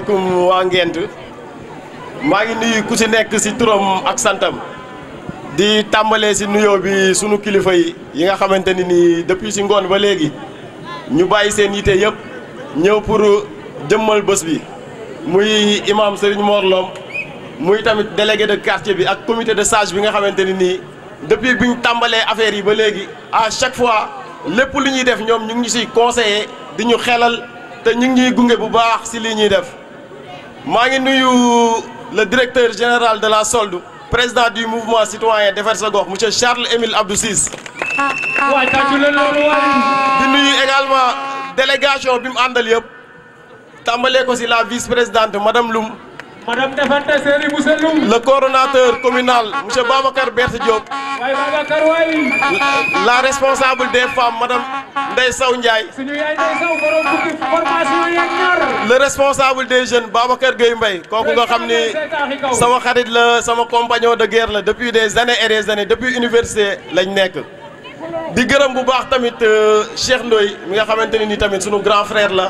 asalaamaaleykum waa Ngent maa ngi nuyu ku ci nekk ci turam ak santam di tàmbalee ci nuyoo bi sunu kilifa yi nga xamante ni depuis ci ngoon ba léegi ñu bàyyi seen yite yëpp ñëw pour jëmmal bés bi muy imam Serigne Mor Lom muy tamit délégué de quartier bi ak comité de sage bi nga xamante ni depuis bi ñu tàmbalee affaire yi ba léegi à chaque fois lépp lu ñuy def ñoom ñu ngi ñu ciy conseiller di ñu xelal te ñu ngi ñuy gunge bu baax ci li ñuy def maa ngi nuyu le directeur général de la solde président du mouvement citoyen Defar sa Gox monsieur Charles Émile Abdou Ciss di nuyu également délégation bi mu àndal yëpp tàmbalee ko ci la vice-présidente madame Loum madame Defante Seri Moussa Loum le coordonnateur communal monsieur Babacar Berthe Diop waay Babacar waay la responsable des femmes madame Ndeye Sow Ndiaye suñu yaay Ndeye Sow borom bukki formation yeeg ñaar le responsable des jeunes Babacar Gueye Mbaye kooku nga xam ni sama xarit la sama compagnon de guerre la depuis des années et des années depuis université lañ nekk di gërëm bu baax tamit Cheikh Ndoye mi nga xamante ni tamit sunu grand frère la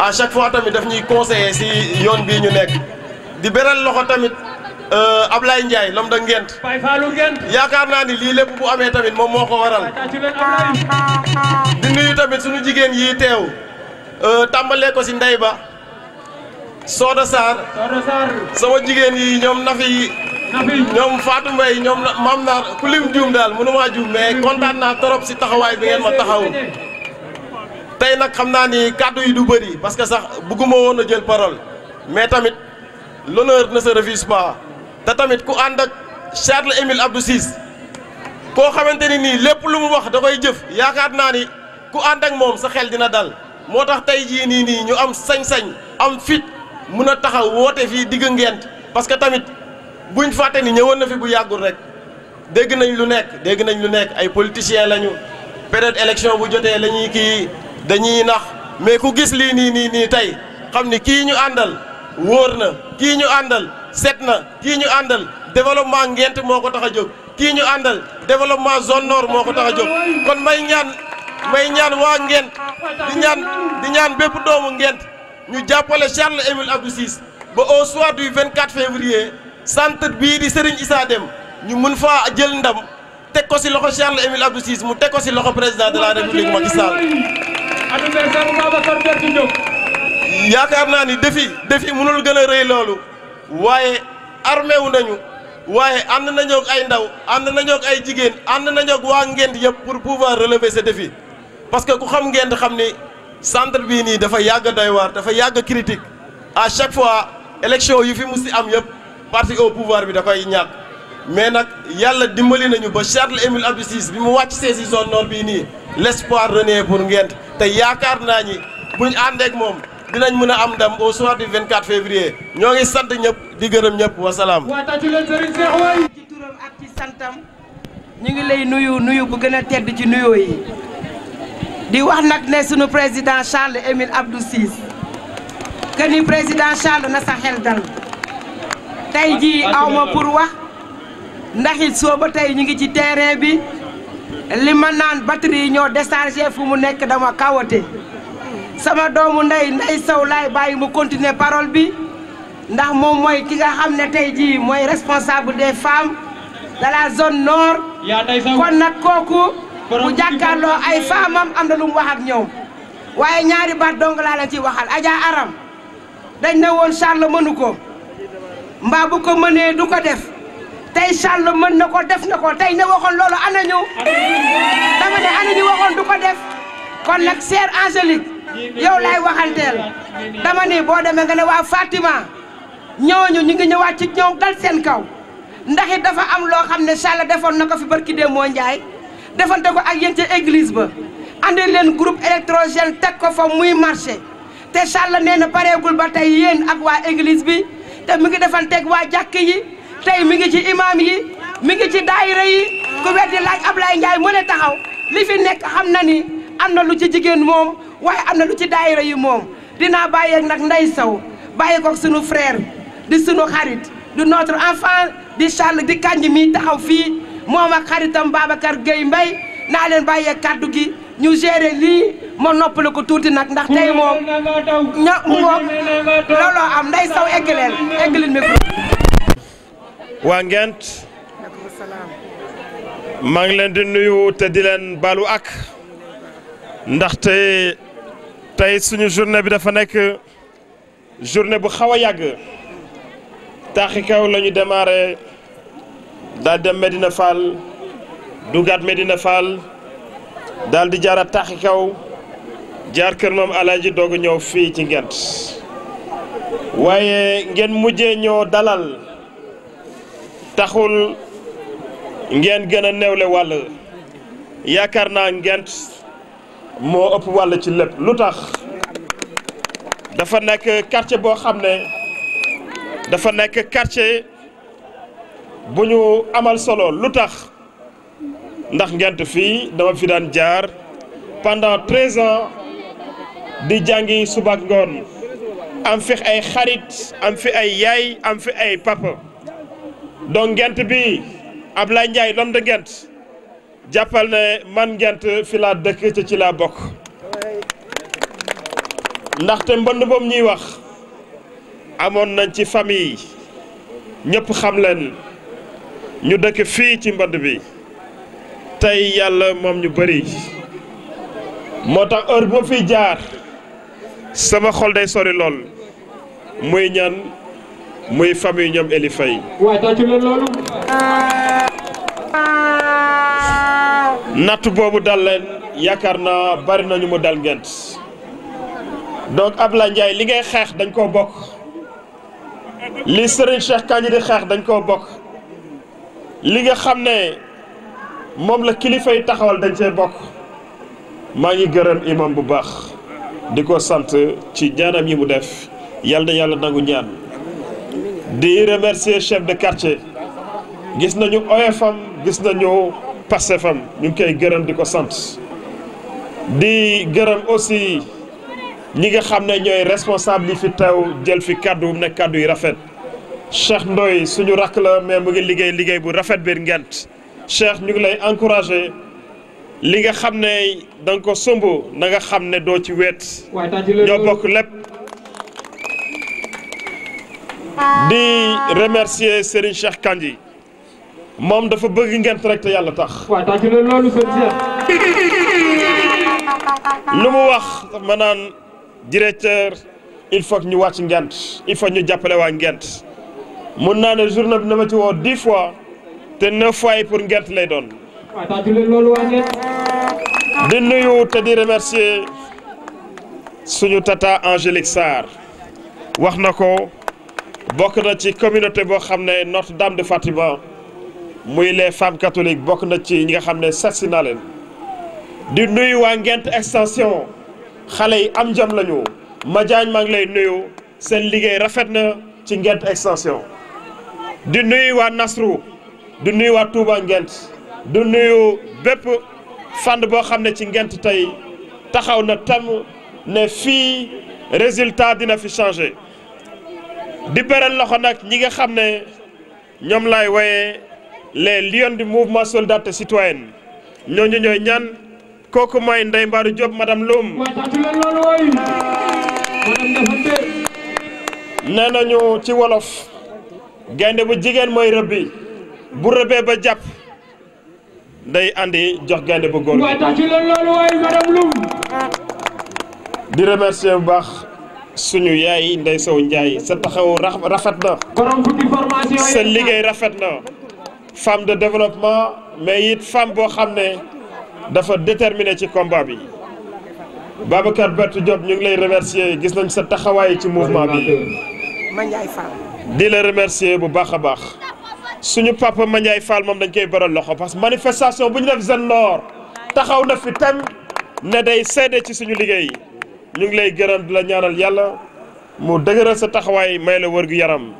à chaque fois tamit daf ñuy conseiller ci yoon bii ñu nekk di beral loxo tamit Ablaye Ndiaye l'homme de Ngent yaakaar naa ni lii lépp bu amee tamit moom moo ko waral di nuyu tamit sunu jigéen yi teew tàmbalee ko ci Ndey Ba Soda Sarr sama jigéen yi ñoom Nafi ñoom Fatou Mbaye ñoom Mam Naar ku lim juum daal mënuma juum mais kontaan naa trop ci taxawaay bi ngeen ma taxaw tey nag xam naa ni kàddu yi du bëri parce que sax bëgguma woon a jël parole mais tamit l'honneur ne se refuse pas te tamit ku ànd ak Charles Émile Abdou Ciss koo xamante ni nii lépp lu mu wax da koy jëf yaakaar naa ni ku ànd ak moom sa xel dina dal moo tax tey jii nii ñu am sañ-sañ am fit mun a taxaw woote fii digg Ngent parce que tamit buñ fàtte ni ñëwoon na fi bu yàggul rek dégg nañ lu nekk ay politiciens lañu période élection bu jotee la ñuy kii dañuy nax mais ku gis lii nii tey xam ni kii ñu àndal wóor na kii ñu àndal set na kii ñu àndal développement Ngent moo ko tax a jóg kii ñu àndal développement zone nord moo ko tax a jóg kon may ñaan waa Ngent di ñaan bépp doomu Ngent ñu jàppale Charles Émile Abdou Ciss ba au soir du 24 février centre bii di Serigne Issa Deme ñu mën faa jël ndam teg ko ci loxo Charles Émile Abdou Ciss mu teg ko ci loxo président de la République Macky Sall. yaakaar naa ni défi mënul gën a rëy loolu waaye armé wu nañu waaye ànd nañoo ak ay ndaw ànd nañoo ak ay jigéen ànd nañoo ak waa Ngent yëpp pour pouvoir relever ce défi parce que ku xam Ngent xam ni centre bii nii dafa yàgg doy waar dafa yàgg critique à chaque fois élection yu fi mus si am yëpp parti au pouvoir bi da koy ñàkk mais nag yàlla dimbali nañu ba Charles Émile Abdou Ciss bi mu wàcc see si zone nord bii nii l'espoir renaît pour Ngent te yaakaar naa ñi buñ àndeek moom dinañ mën a am ndam au soir du 24 février ñoo ngi sant ñëpp di gërëm ñëpp wasalaam. ci turam ak ci santam ñu ngi lay nuyu bu gën a tedd ci nuyoo yi di wax nag ne sunu président Charles Émile Abdou Ciss que ni président Charles na sa xel dal tey jii awma pour wax ndax it soo ba tey ñu ngi ci terrain bi li ma naan batterie yi ñoo déchargé fu mu nekk dama kawote sama doomu Ndeye Sow laay bàyyi mu continuer parole bi ndax moom mooy ki nga xam ne tey jii mooy responsable des femmes de la zone nord kon nag kooku bu jàkkaarloo ay femmes am na lu mu wax ak ñoom waaye ñaari baat dong laa leen ciy waxal Adja Aram dañ ne woon Charles mënu ko mbaa bu ko mënee du ko def tey Charles mën na ko def na ko tey ne waxoon loolu ana ñu dama ne ana ñu waxoon du ko def kon nag sœur Angélique yow laay waxanteel dama ni boo demee nga ne waa Fatima ñooñu ñu ngi ñëwaat ci ñoom dal seen kaw ndax it dafa am loo xam ne Charles defoon na ko fi barki Demba Ndiaye defante ko ak yéen ca église ba andi leen groupe électrogène teg ko fa muy marché te Charles nee na pareegul ba tey yéen ak waa église bi te mi ngi defanteeg waa jàkk yi tey mi ngi ci imam yi mi ngi ci daayira yi ku weddi laaj Ablaye Ndiaye mu ne taxaw li fi nekk xam na ni am na lu ci jigéen moom waaye am na lu ci daayira yi moom dinaa bàyyeeg nag Ndeye Sow bàyyi ko sunu frère di sunu xarit di notre enfant di Charles di kanj mi taxaw fii moom ak xaritam Babacar Gueye Mbaye naa leen bàyyeeg kaddu gi ñu gérer lii ma noppale ko tuuti nag ndax tey moom looloo am Ndeye Sow eggaleel micro. waa Ngent maa ngi leen di nuyu te di leen balu ak ndaxte tey suñu journée bi dafa nekk journée bu xaw a yàgg taaxi kaw la ñu démarré daal dem Medina Fall dugaat Medina Fall daal di jaaraat taaxi kaw jaar kër moom Alaaji doog a ñëw fii ci Ngent waaye ngeen mujjee ñoo dalal taxul ngeen gën a néewle wàll yaakaar naa Ngent moo ëpp wàll ci lépp lu tax dafa nekk quartier boo xam ne dafa nekk quartier bu ñu amal solo lu tax ndax Ngent fii dama fi daan jaar pendant 13 ans di jàngi suba ak ngoon am fi ay xarit am fi ay yaay am fi ay papa donc Ngent bi Ablaye Ndiaye l'homme de Ngent jàppal ne man Ngent fi laa dëkk te ci laa bokk ndaxte mbënd boobu ñuy wax amoon nañ ci famille ñëpp xam leen ñu dëkk fii ci mbënd bi tey yàlla moom ñu bëri moo tax heure boo fiy jaar sama xol day sori lool muy ñan muy famille ñoom Eli Faye natt boobu dal leen yaakaar naa bari nañu mu dal Ngent donc Ablaye Ndiaye li ngay xeex dañ koo bokk li Serigne Cheikh Kandji di xeex dañ koo bokk li nga xam ne moom la kilifa yi taxawal dañ cee bokk maa ngi gërëm imam bu baax di ko sant ci ñaanam yi mu def yàlla na yàlla nangu ñaan di remercier chef de quartier gis nañu oyofam gis nañu passefam ñu ngi koy gërëm di ko sant di gërëm aussi ñi nga xam ne ñooy responsable yi fi teew jël fi kaddu nekk kaddu yi rafet Cheikh Ndoye suñu rakk la mais mu ngi liggéey bu rafet biir Ngent Cheikh ñu ngi lay encouragé li nga xam ne da nga ko sumb na nga xam ne doo ci weet ñoo bokk lépp di remercier Serigne Cheikh Kandji moom dafa bëgg Ngent rek te yàlla tax lu mu wax ma naan directeur il faut que ñu wàcc Ngent il faut ñu jàppale waa Ngent mun naa ne journée bi na ma ci woo 10 fois te 9 fois yi pour Ngent lay doon di nuyu te di remercier suñu tata Angélique Sarr wax na ko bokk na ci communauté boo xam ne Notre-Dame de Fatima muy les femmes catholiques bokk na ci ñi nga xam ne setsi naa leen di nuyu waa Ngent extension xale yi am jom lañu Madiagne maa ngi lay nuyu seen liggéey rafet na ci Ngent extension di nuyu waa Nasrou di nuyu waa Touba Ngent di nuyu bépp fànn boo xam ne ci Ngent tey taxaw na tam ne fii résultat dina fi changer di beral loxo nag ñi nga xam ne ñoom laay woye les lions du mouvement solidarité citoyenne ñooñu ñooy ñan kooku mooy Ndeye Mbarou Diop madame Loum nee nañu ci wolof gaynde bu jigéen mooy rëbbi bu rëbbee ba jàpp day andi jox gaynde bu góor di remercier bu baax suñu yaay Ndeye Sow Ndiaye sa taxaw rafet na sa liggéey rafet na femme de développement mais it femme boo xam ne dafa déterminé ci combat bi Babacar Bertou Diop ñu ngi lay remercier gis nañ sa taxawaay ci mouvement bi di la remercier bu baax a baax suñu papa Mandiaye Fall moom dañ koy baral loxo parce que manifestation bu ñu def Zone Nord taxaw na fi tem ne day seede ci suñu liggéey ñu ngi lay gërëm di la ñaanal yàlla mu dëgëral sa taxawaay may la wër gu yaram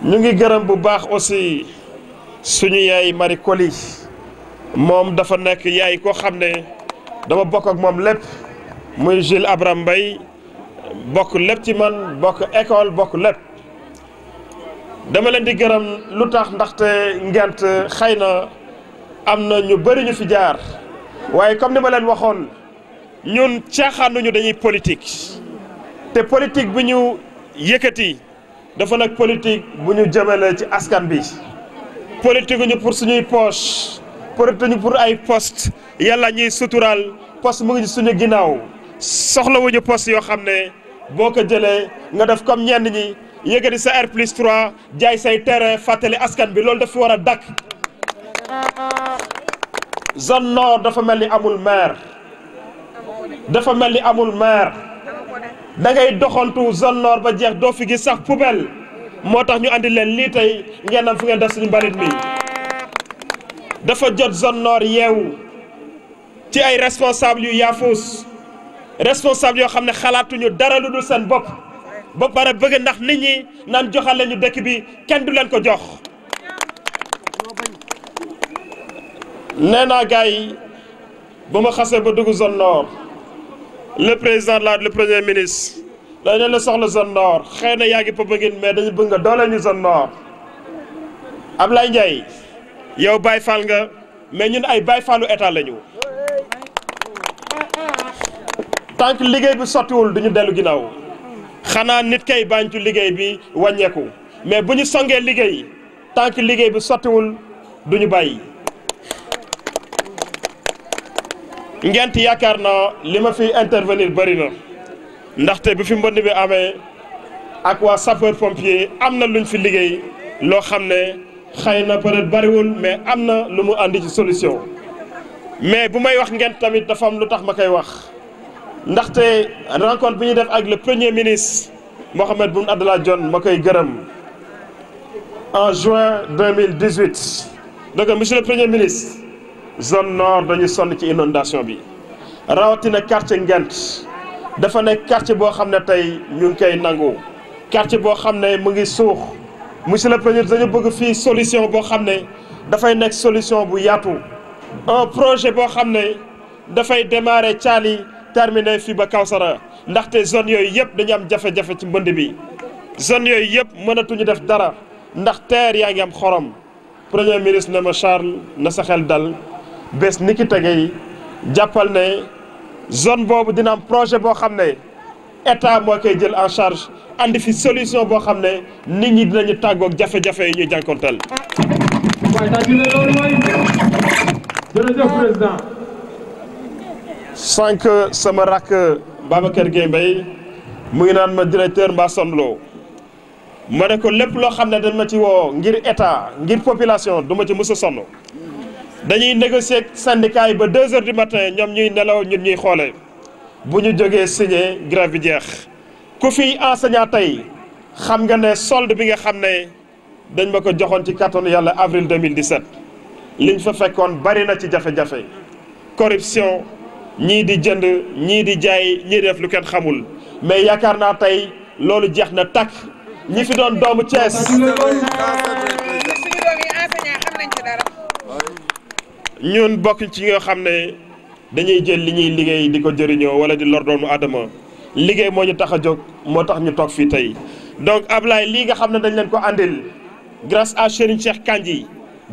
ñu ngi gërëm bu baax aussi suñu yaay Marie Coly moom dafa nekk yaay koo xam ne dama bokk ak moom lépp muy Gilles Abraham Mbaye bokk lépp ci man bokk école bokk lépp dama leen di gërëm lu tax ndaxte Ngent xëy na am na ñu bëri ñu fi jaar waaye comme ni ma leen waxoon ñun caaxaanuñu dañuy politique te politique bi ñu yëkkati dafa nag politique bu ñu jëmale ci askan bi politique ñu pour suñuy poche politique ñu pour ay poste yàlla ñuy suturaal poste mu ngi suñu ginnaaw soxlawuñu poste yoo xam ne boo ko jëlee nga def comme ñenn ñi yëkkati sa R+3 jaay say terrain fàttali askan bi loolu dafa war a dakk zone nord dafa mel ni amul maire dafa mel ni amul maire da ngay doxantu zone nord ba jeex doo fi gis sax poubelle moo tax ñu andi leen lii tey ngeen am fu ngeen def suñu mbalit mi dafa jot zone nord yeewu ci ay responsable yu yaafus responsable yoo xam ne xalaatuñu dara lu dul seen bopp ba pare bëgg ndax nit ñi naan joxal leen ñu dëkk bi kenn du leen ko jox nee naa gars yi ba ma xasee ba dugg zone nord le président le premier ministre dañu la soxla zone nord xëy na yaa ngi Popenguine mais dañu bëgg nga doole ñu zone nord Ablaye Ndiaye yow Baye Fall nga mais ñun ay Baye Fallu état lañu tant que liggéey bi sottiwul duñu dellu ginnaaw xanaa nit kay bañ ci liggéey bi wàññeeku mais bu ñu songee liggéey tant que liggéey bi sottiwul duñu bàyyi. ngent yaakaar naa li ma fi intervenir bëri na ndaxte bi fi mbënd bi amee ak waa sapeur pompier am na luñ fi liggéey loo xam ne xëy na peut-être bëriwul mais am na lu mu andi ci solution mais bu may wax ngent tamit dafa am lu tax ma koy wax ndaxte rencontre bi ñuy def ak le premier ministre Mohamed Boun Abdallah Dionne ma koy gërëm en juin 2018 donc monsieur le premier ministre zone nord dañu sonn ci inondation bi rawatina quartier Ngent dafa nekk quartier boo xam ne tey ñu ngi koy nangu quartier boo xam ne mu ngi suux monsieur le premier dañu bëgg fii solution boo xam ne dafay nekk solution bu yaatu un projet boo xam ne dafay démarrer Thiali terminé fii ba Kawsara ndaxte zone yooyu yëpp dañu am jafe-jafe ci mbënd bi zone yooyu yëpp mënatuñu def dara ndax terre yaa ngi am xorom premier ministre ne ma Charles na sa xel dal bés ni ki tegey jàppal ne zone boobu dina am projet boo xam ne état moo koy jël en charge andi fi solution boo xam ne nit ñi dinañu tàggoog jafe-jafe yi ñuy jànkonteel. waaye tàggu leen loolu mooy jërëjëf président. sànq sama rakk Babacar Gueye Mbaye mu ngi naan ma directeur mbaa sonloo ma ne ko lépp loo xam ne dañ ma ci woo ngir état ngir population du ma ci mës a sonn dañuy négocier ak syndicat yi ba 2 heures du matin ñoom ñuy nelaw ñun ñuy xoole bu ñu jógee signé grève bi jeex ku fi enseignant tey xam nga ne solde bi nga xam ne dañ ma ko joxoon ci kàttanu yàlla avril 2017 liñ fa fekkoon bari na ci jafe-jafe corruption ñii di jënd ñii di jaay ñii def lu kenn xamul mais yaakaar naa tey loolu jeex na takk ñi fi doon doomu Thiès ñun bokk ci nga xam ne dañuy jël li ñuy liggéey di ko jëriñoo wala di lor doomu aadama liggéey moo ñu tax a jóg moo tax ñu toog fii tey donc Ablaye lii nga xam ne dañ leen ko andil grâce à Serigne Cheikh Kandji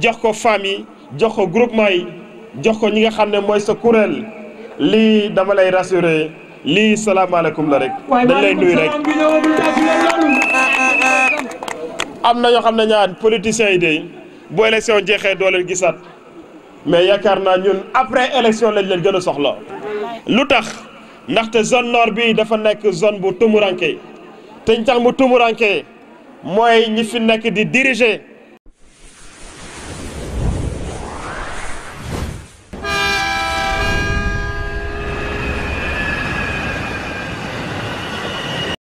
jox ko femmes yi jox ko groupement yi jox ko ñi nga xam ne mooy sa kuréel lii dama lay rassurer lii salaamaaleykum la rek dañ lay nuyu rek am na ñoo xam ne ñaar politiciens yi de bu élection jeexee doo leen gisaat mais yaakaar naa ñun après élection lañ leen gën a soxla lu tax ndaxte zone nord bi dafa nekk zone bu tumuranke te ñu tax mu tumuranke mooy ñi fi nekk di diriger